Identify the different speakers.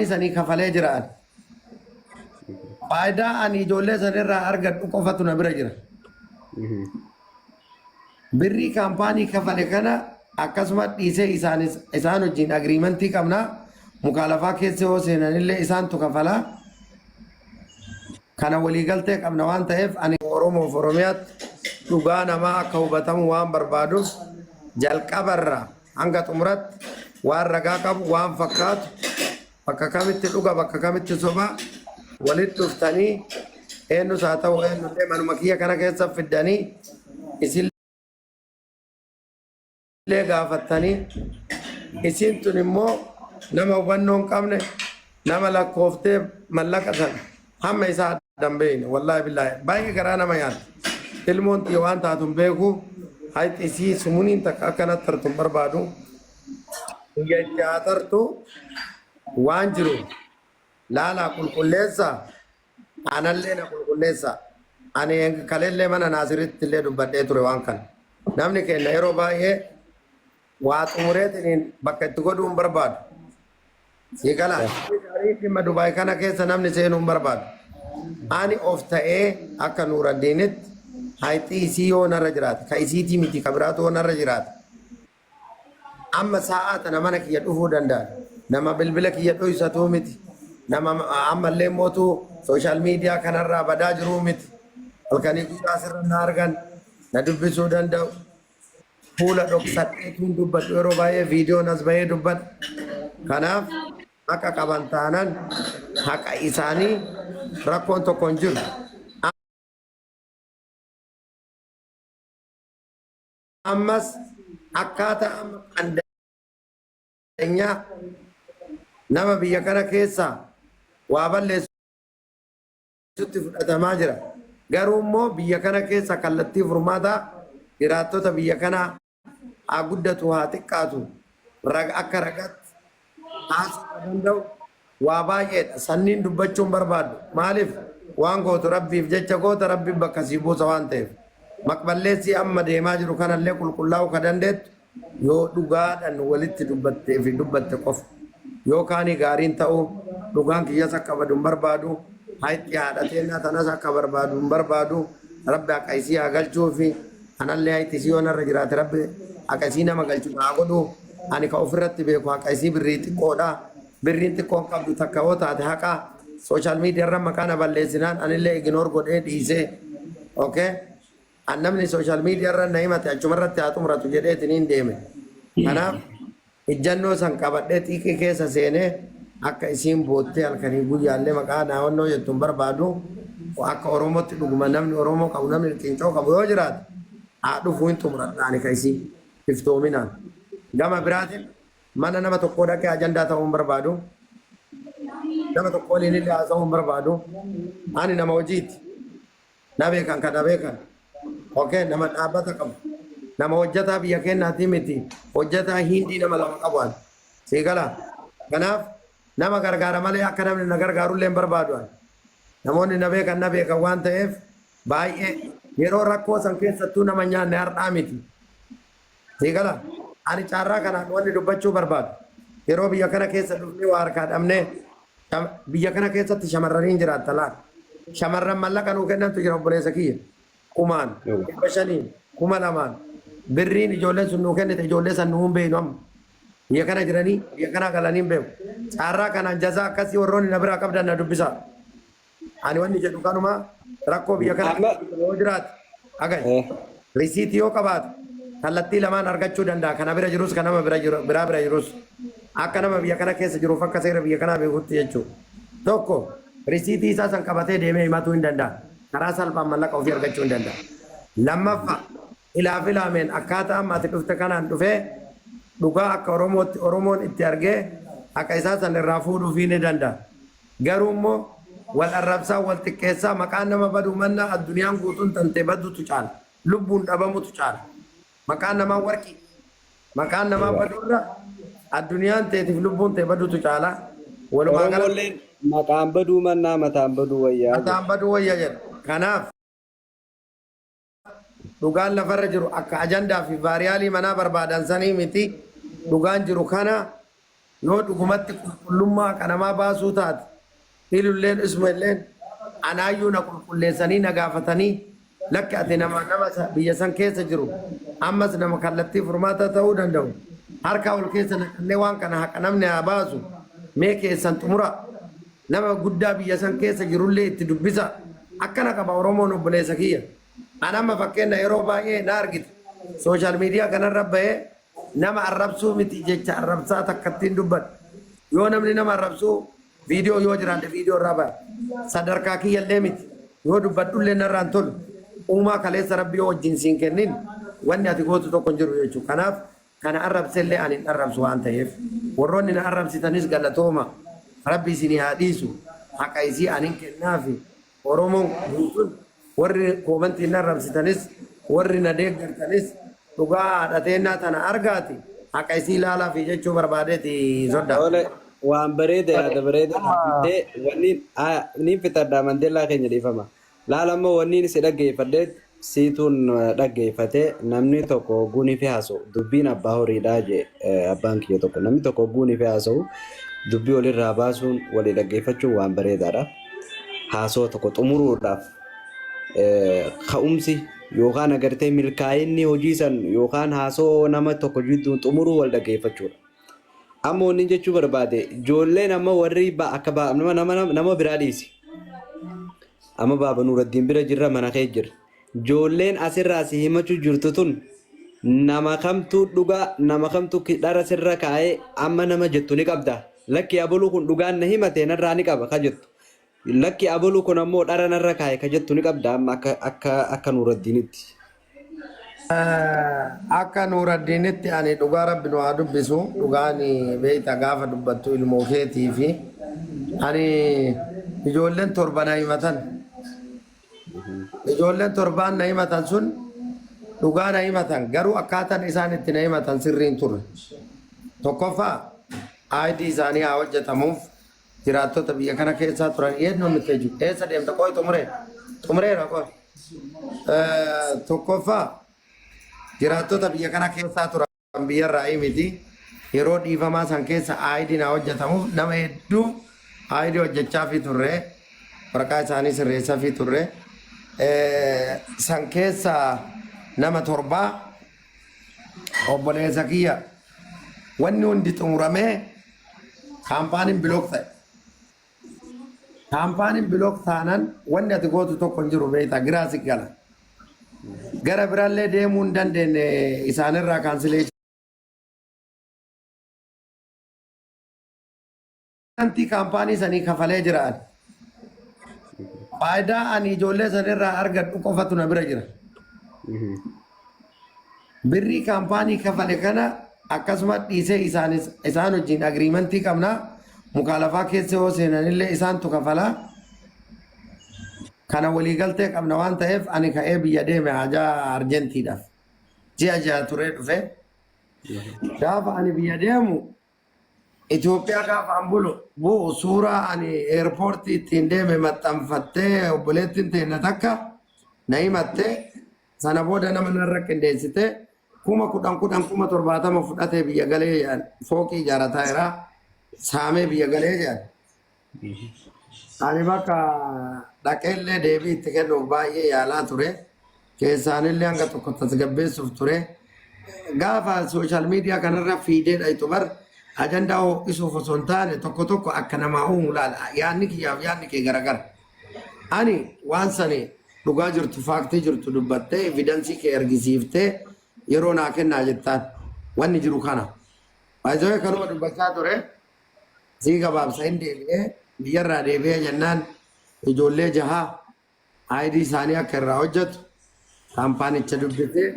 Speaker 1: sanii kafalee jiraan. Faayidaa ani ijoollee sanirraa argadhu qofatu na bira jira. Birrii kaampaanii kafale kana akkasuma dhiisee isaan wajjin agriimentii qabna. Mukaalafaa keessa yoo seenanillee isaantu kafala. Kana waliigaltee qabna waan ta'eef ani Oromoof Oromiyaatti dhugaa namaa akka hubatamu waan barbaaduuf jalqabarraa hanga xumuratti waan ragaa qabu waan fakkaatu bakka kamitti dhuga bakka kamitti soba walitti dhuftanii eenyus haa ta'u eenyullee manuma kiyya kana keessa fiddanii isillee gaafattanii isin tun immoo nama hubannoo hin qabne nama lakkooftee mallaqa sana hamma isaa dambeeyne wallaahi billaahi baay'ee garaa nama yaadda ilmoon xiyya waan taatun beeku hayti isii sumuuniin takka akkanatti tartuun barbaadu jechaa tartu waan jiru laalaa qulqulleessa anallee na qulqulleessa ani kaleellee mana naasiritti illee dubbadhee ture waan kana namni keenya yeroo baay'ee waa xumureetiin bakka itti godhuun barbaadu siigala dhimma Dubaay kana keessa namni seenuun barbaadu ani of ta'ee akka Nuuraddiinitti hayti isii yoo narra jiraata ka isiitii miti ka biraatu yoo narra jiraata amma sa'aa tana mana kiyya dhufuu danda'a nama bilbila kiyya dhoysatuu miti nama ammallee mootuu sooshaal miidiyaa kanarraa badaa jiruu miti halkanii guddaa sirra na argan na dubbisuu danda'u fuula dhoksadheetuun dubbadhu yeroo baay'ee viidiyoon as bahee dubbadha kanaaf akka qaban taanan haqa isaanii rakkoon tokko hin jiru ammas akkaataa amma qandeenyaa nama biyya kana keessaa waa balleessutti fudhatamaa jira garuu immoo biyya kana keessa kallattii furmaataa jiraattota biyya kanaa haa guddatu haa xiqqaatu akka ragatti haasa'uu danda'u waa baay'eedha sanniin dubbachuun barbaadu maaliif waan gootu rabbiif jecha goota rabbiin bakka sii buusa waan ta'eef maqballeessi amma deemaa jiru kanallee qulqullaa'uu ka dandeettu yoo dhugaadhaan walitti dubbattee fi dubbatte qofa yookaan gaariin ta'uu dhugaan kiyyas akka badu hin barbaadu hayti haadhateenyaa tanas akka barbaadu hin barbaadu rabbi akka isii haa galchuu fi anallee hayti isii yoo narra jiraate rabbi akka isii nama galchu haa godhu ani ka ofirratti beeku akka isii birrii xiqqoodha birriin xiqqoon qabdu takka yoo taate haqa sooshaal miidiyaarra maqaa na balleessinaan anillee iginoor godhee dhiisee okay annamni sooshaal miidiyaarra na himate achumarratti haa xumuratu jedheetiniin deeme kanaaf ijjannoo san qabadhee xiiqii keessa seenee akka isiin boottee halkanii guyyaallee maqaa naawannoo jettuun barbaadu akka Oromootti dhuguma namni Oromoo qabu namni xiinxoo qabu yoo jiraate haa dhufuu hin xumuradhaani ka isii iftoominaan gama biraatiin mana nama tokkoo dhaqee ajandaa ta'uu hin barbaadu nama tokko waliin illee haasa'uu hin barbaadu ani nama hojiiti na beekan kana beekan okay nama dhaabbata qabu nama hojjataa biyya keenyaati miti hojjataa hindii nama lama qabuan siigala kanaaf nama gargaara malee akka namni na gargaarullee hin barbaadu namoonni na beekan waan ta'eef baay'ee yeroo rakkoo san keessattuu nama nyaanne har'aa miti siigala ani caarraa kanaan wanni dubbachuu barbaadu yeroo biyya kana keessa dhufnee waa harkaa dhabnee biyya kana keessatti shamarraniin jiraatta laata shamarran mallaqa nuu kennantu jira obboleessa kiyya kumaan 500 2,000 birriin ijoolleen sun nuu kennite ijoollee san nuu hin beeknu amma biyya kana jiranii biyya kana galanii hin beeku caarraa kanaan jazaa akkasii warroonni na biraa qabdan na dubbisaa ani wanni jedhu kanuma rakkoo biyya kana yoo jiraate agai risiitii yoo qabaate kallattii lamaan argachuu danda'a kana bira jirus kana nama bira jirus akka nama biyya kana keessa jiruuf akka seera biyya kanaa beekutti jechuudha tokko risiitii isaa san qabatee deemee himatuu hin danda'a karaa salphaan mallaqa ofii argachuu hin danda'a lammaffaa ilaaf ilaameen akkaataa amma ati dhufte kanaan dhufee dhugaa akka Oromoon itti argee akka isaa san irraa fuudhuufii ni danda'a garuu immoo wal arrabsaa wal xiqqeessaa maqaan nama baduu mannaa addunyaan guutuun tantee baddutu caala lubbuun dhabamutu caala maqaan namaa warqii maqaan namaa baduurra addunyaan teetiif lubbuun tee badutu caala walumaa galatti
Speaker 2: maqaan baduu mannaa mataan baduu wayyaa
Speaker 1: jedha kanaaf dhugaan lafarra jiru akka ajandaa fi vaariyaalii manaa barbaadan sanii miti dhugaan jiru kana yoo dhugumatti qulqullummaa kanamaa baasuu taate ilulleen ismalleen anaayyuu na qulqulleessanii na gaafatanii lakki ati nama biyya san keessa jiru ammas nama kallattii furmaata ta'uu danda'u harka ol keessa naqannee waan kana haqa namni haa baasu mee keessan xumura nama guddaa biyya san keessa jirullee itti dubbisa akkana qaba Oromoon obboleessa kiyya anamma fakkeenya yeroo baay'ee na argite sooshaal miidiyaa kanarra bahee nama arrabsuu miti jecha arrabsaa takkattiin dubbadhu yoo namni nama arrabsuu viidiyoo yoo jiraate viidiyoo irraa ba'a sadarkaa kiyyallee miti yoo dubbadhullee narraan tolu uumaa kaleessa rabbii yoo wajjin siin kennin wanni ati gootu tokko hin jiru jechuudha kanaaf kana arrabsellee ani hin arrabsu waan ta'eef warroonni na arrabsitanis galatooma rabbi isinii haa dhiisu haqa isii ani hin kennaafi Oromoon guutuun warri koomantii na arrabsitanis warri na deeggartanis dhugaa haadhateennaa tana argaati haqa isii ilaalaa fi jechuu barbaadeeti sodda.
Speaker 2: Waan bareeda yaada bareeda wanni ni fitadha Mandeellaa keenya dhiifama. Laalammoo wanni si dhaggeeffadheet siituun dhaggeeffatee namni tokko guunii fi haasa'u dubbiin abbaa horiidhaa jee abbaan kiyya tokko namni tokko guunii fi haasa'u dubbii walirraa baasuun walii dhaggeeffachuun waan bareedaadha. Haasoo tokko xumuruudhaaf ka'umsi yookaan agartee milkaa'inni hojii san yookaan haasoo nama tokko jidduun xumuruu wal dhaggeeffachuudha. Amma wanni jechuu barbaade ijoolleen amma warri akka nama biraa dhiisi. Amma baaba Nuuraddiin bira jirra mana kee jirra. Ijoolleen asirraa si himachuu jirtu tun nama kamtu dhugaa nama kamtu dhara sirra kaa'ee amma nama jettu ni qabda. Lakki abaluu kun dhugaan na himate narraa ni qaba ka jettu. Lakki abaluu kun ammoo dhara narra kaa'e ka jettu ni qabda amma akka Nuuraddiinitti.
Speaker 1: Akka Nuuraddiinitti ani dhugaa rabbi nu haa dubbisu dhugaan beeyta gaafa dubbattu ilmoo keetii fi ani ijoolleen torba na himatan ijoolleen torbaan na himatan sun dhugaa na himatan garuu akkaataan isaan itti na himatan sirriin turre tokkoffaa aayidii isaanii haa hojjetamuuf jiraattota biyya kana keessaa turan eenyu nuti jiru eessa deemta qoy xumureera qoy tokkoffaa jiraattota biyya kana keessaa turan biyyarraa miti yeroo dhiifamaa san keessa aayidiin haa hojjetamuuf nama hedduu aayidii hojjechaa fi turre waraqaa isaanii sirreessaa fi turre san keessa nama torbaa obboleessa kiyya wanni hundi xumuramee kaampaaniin bilook ta'e. Kaampaaniin bilook taanan wanni ati gootu tokko hin jiru beektaa giraasi gala. Gara biraallee deemuu hin dandeenye isaanirraa kaansilee. Wanti kaampaanii sanii kafalee jiraan. Faayidaa ani ijoollee sanirraa argadhu qofatu na bira jira. Birrii kaampaanii kafale kana akkasuma dhiisee isaan wajjin agriimantii qabnaa mukaalafaa keessa yoo seenanillee isaantu kafalaa. Kana waliigaltee qabna waan ta'eef ani ka'ee biyya deeme hajaa Arjentiidhaaf. Ji'a ja'a turee dhufe. Gaafa ani biyya deemu Itoophiyaa gaafa an bulu bu'u suuraa ani eerpoortii ittiin deeme maxxanfattee obboleettiin teenya takka na himattee sana booda nama narra qindeessitee 10,000 fudhatee biyya galee jedhan fooqii ijaarataa jira saamee biyya galee jedhan. Ani bakka dhaqeellee deebii itti kennuuf baay'ee yaalaa ture keessaanillee hanga tokko tasgabbeessuuf ture gaafa sooshaal miidiyaa kanarra fiidee dhayitu bar ajandaa ho'isuuf osoo hin taane tokko akka namaa uumu laala yaadni kiyyaaf yaadni kee garagara. Ani waan sani dhugaa jirtu faaktii jirtu dubbattee evidensii kee argisiiftee yeroo naa kennaa jettaan wanni jiru kana. Baay'ee kanuma dubbachaa ture sii gabaabsa hin deebi'ee biyyarraa deebi'ee jennaan ijoollee jahaa aayidii isaanii akka irraa hojjetu kaampaanicha dubbifee